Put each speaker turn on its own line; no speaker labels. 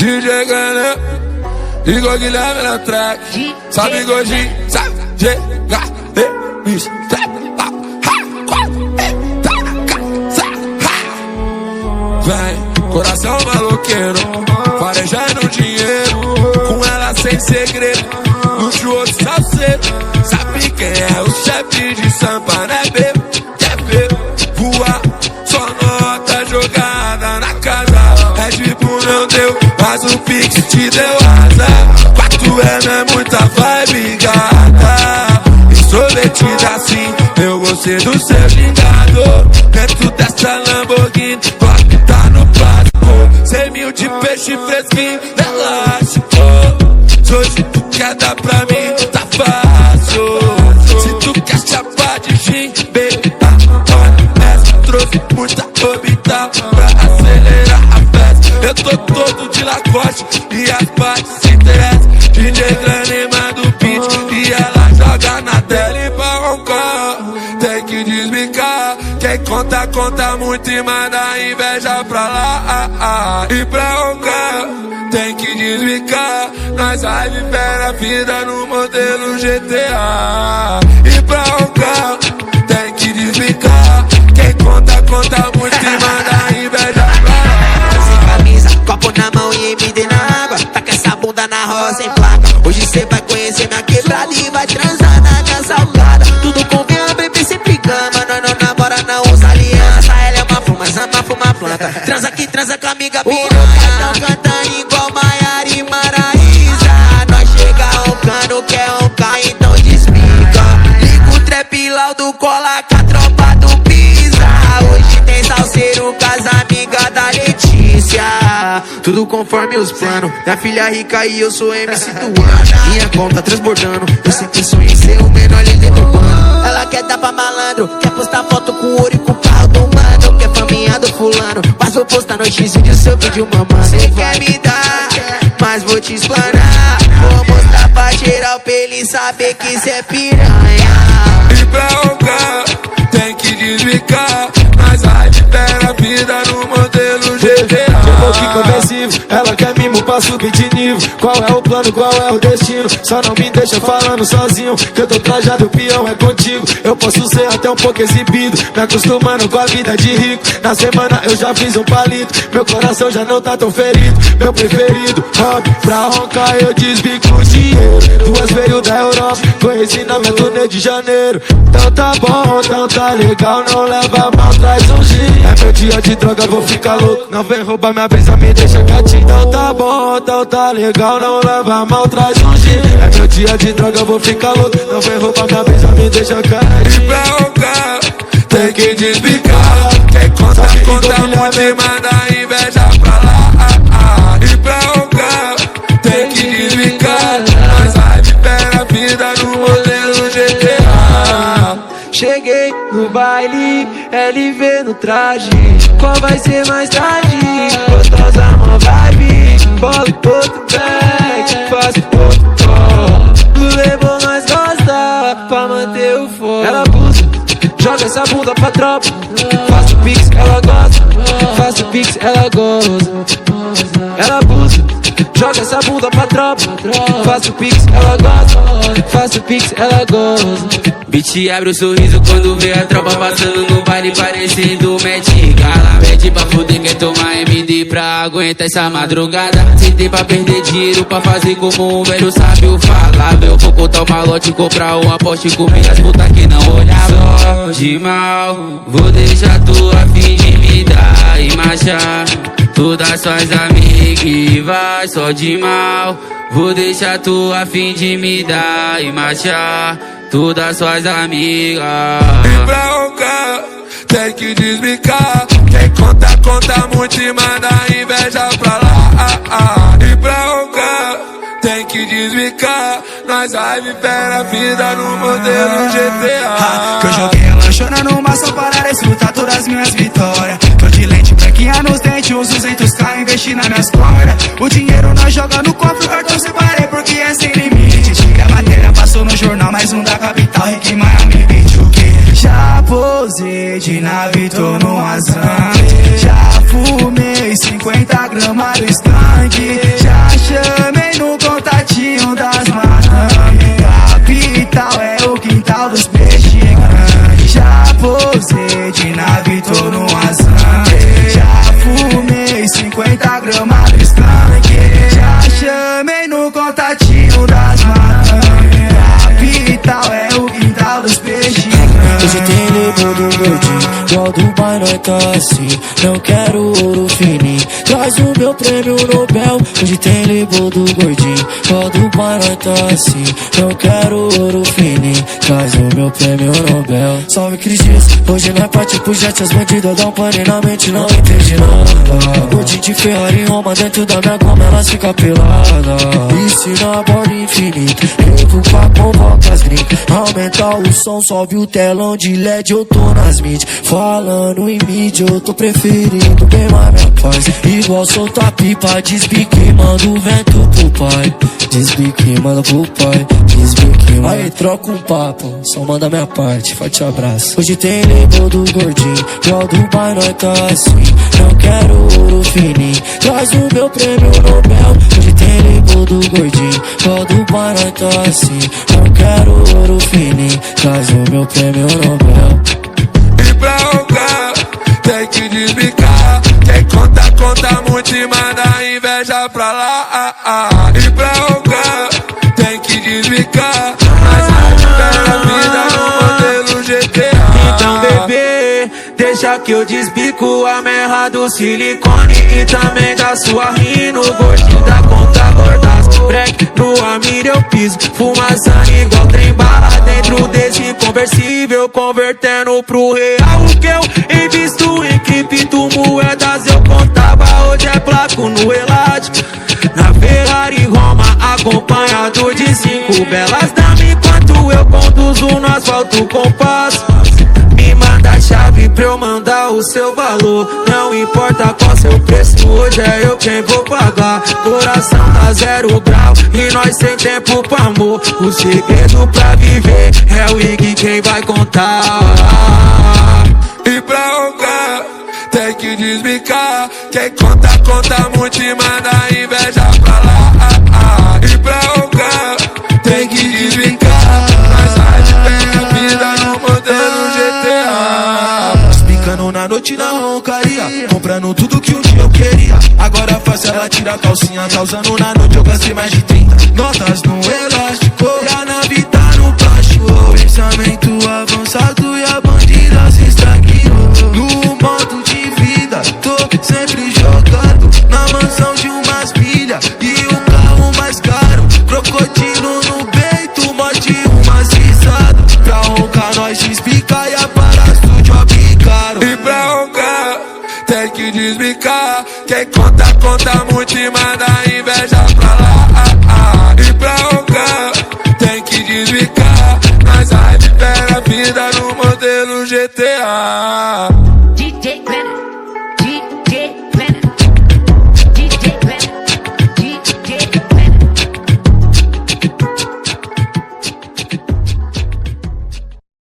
DJ Gané, Igor Guilherme na track. Sabe Gojinho, sabe G-H-E, bicho, vem, coração maloqueiro, farejando dinheiro, com ela sem segredo, luxuoso salseiro. Sabe quem é o chefe de Sampa, né, bebo? Quer ver voar, só nota jogada na casa. É tipo não deu, mas o Pix te deu asa. 4M é muita vibe, gata, e sorvetida assim, eu gostei do seu gingado. Dentro dessa Lamborghini, rock tá no plástico. 100 mil de peixe fresquinho, elástico. Hoje tu quer dar pra mim, tá fácil. Se tu quer chapar de gin, baby, essa trouxe muita orbital pra acelerar a festa. Eu tô todo de Lacoste e as partes se interessam. DJ Grande manda o beat e ela joga na tela. E pra roncar, tem que desbicar. Quem conta, conta muito e manda a inveja pra lá. E pra roncar, tem que desbicar. Nós vai viver a vida no modelo GTA. E pra roncar, tem que desbicar. Quem conta, conta muito e manda a inveja pra lá.
Sem camisa, copo na mão e MD na água. Tá com essa bunda na roça sem placa. Hoje cê vai conhecer minha quebrada e vai transar na minha salgada. Tudo convém a bebê sempre cama. Nós não namora, não usa aliança. Ela é uma fuma, ama, fuma planta. Transa aqui, transa com a amiga piranha. Tão cantando igual Maiara e Maraísa. Nós chega roncando, quer roncar, então despica. Liga o trap laudo, cola com a tropa do Pisa. Hoje tem salseiro com as amigas da Letícia. Tudo conforme os planos. Minha filha rica e eu sou MC do ano. Minha conta transbordando. Eu sempre sonhei em ser o menor líder do bando. Ela quer dar pra malandro, quer postar foto com ouro e com o carro do mano. Quer faminha do fulano, mas vou postar no X de seu vídeo, mamãe. Cê quer me dar, mas vou te explanar. Vou mostrar pra geral pra ele saber que cê é piranha.
E pra roncar, tem que desbicar. Mas vai viver a vida no modelo GTA.
Chegou que convencivo, ela quer mimo pra subir de nível. Qual é o plano, qual é o destino? Só não me deixa falando sozinho, que eu tô trajado, o peão é contigo. Eu posso ser até um pouco exibido, me acostumando com a vida de rico. Na semana eu já fiz um palito, meu coração já não tá tão ferido. Meu preferido, hobby, pra roncar eu desbico o dinheiro. Duas veio da Europa, conheci na minha turnê de janeiro. Então tá bom, então tá legal, não leva mal, traz um gin. É meu dia de droga, vou ficar louco, não vem roubar minha brisa, me deixa quietinho. Então tá bom, então tá legal, não leva mal, traz um gin. É meu dia de droga, vou ficar louco, não vem roubar minha brisa, me deixa quietinho.
E pra roncar, tem que desbicar. Quem conta, conta muito e manda a inveja pra lá. E pra roncar, tem que desbicar. Nós vai viver a vida no modelo GTA.
Cheguei no baile, LV no traje. Qual vai ser mais tarde? Gostosa, uma vibe. Bola outro back, faço outro call. Do levou nós gosta, pra manter o fogo. Ela abusa, joga essa bunda pra tropa. Faço pix, ela gosta. Faço pix, ela goza. Ela abusa, joga essa bunda pra tropa. Faço pix, ela gosta. Faço pix, ela goza.
Beat abre o sorriso quando vê a tropa passando no baile parecendo Met Gala. Pede pra fuder, quer tomar MD pra aguentar essa madrugada. Se tem pra perder dinheiro pra fazer como um velho sábio fala. Eu vou contar o malote, comprar uma Porsche e comer as putas que não olhava. Só de mal, vou deixar tu a fim de me dar e marchar. Todas suas amigas e vai só de mal. Vou deixar tu a fim de me dar e marchar. Todas suas amigas.
E pra roncar, tem que desbicar. Quem conta, conta muito e manda a inveja pra lá. E pra roncar, tem que desbicar. Nós vai viver a vida no modelo GTA.
Que eu joguei a lanchona numa só para desfrutar todas as minhas vitórias. Tô de lente branquinha nos dentes, uns 200k investi nas minhas cordas. O dinheiro nós joga no cofre, o cartão separei porque é sem limite. A matéria passou no jornal, mais um da capital, Rick Miami Beach, o que? Já posei de nave, tô no Azam. Já fumei 50 gramas do skunk.
nós tá assim, não quero ouro fininho. Traz o meu prêmio Nobel, hoje tem label do gordinho. Ó do pai nós tá assim, não quero ouro fininho. Traz o meu prêmio Nobel. Salve Cris Dias, hoje nós parte pro jet. As bandidas dão pane na mente, não entende nada. Gordinho de Ferrari em Roma, dentro da minha cama elas ficam peladas. E se na borda infinita, ligo pra convocar as gringas. Aumenta o som, sobe o telão de LED, eu tô nas mídias. Falando em mídia, eu tô preferindo bem mais minha paz. Igual soltar pipa, desbique, manda o vento pro pai. Desbique, manda pro pai. Desbique, manda. Aí, troca um papo, só manda minha parte, forte abraço. Hoje tem label do gordinho, igual do pai nós tá assim, não quero ouro fininho. Traz o meu prêmio Nobel, hoje tem label do gordinho, igual do pai nós tá assim, não quero ouro fininho. Traz o meu prêmio Nobel.
E pra rogar, tem que desbicar. Quem conta, conta muito e manda inveja pra lá. E pra rogar, tem que desbicar. Mas a vida no modelo GTA.
Então bebê, deixa que eu desbico a merda do silicone e também da sua rino. Gordinho da conta gordas, break no Amir eu piso. Fumaça igual trem bala dentro desse conversível, convertendo pro real o que eu invisto em criptomoedas. Eu contava, hoje é placo no elástico. Na Ferrari Roma, acompanhado de 5 belas damas, enquanto eu conduzo no asfalto com passo. Me manda a chave pra eu mandar o seu valor. Não importa qual seu preço, hoje é eu quem vou pagar. Coração tá 0 grau e nós sem tempo pra amor. O segredo pra viver é o Ig quem vai contar.
E pra rogar, tem que desbicar. Quem conta, conta muito e manda inveja pra lá. E pra rogar, tem que desbicar. Mas vai de pé a vida no modelo GTA.
Explicando na noite na roncaria, comprando tudo que um dia eu queria. Agora faço ela tirar a calcinha, tá usando na noite eu gastei mais de 30. Notas no elástico, e a nave tá no plástico. Pensamento avançado e a bandida se estagnou. No modo de vida, tô sempre jogado na mansão de umas milhas e o carro mais caro. Crocodilo no peito, morde umas risadas. Pra roncar nós despica e aparato o job caro.
E pra rogar, tem que desbicar. Quem conta, conta muito e manda inveja pra lá. E pra rogar, tem que desbicar. Mas vai de pé a vida no modelo GTA.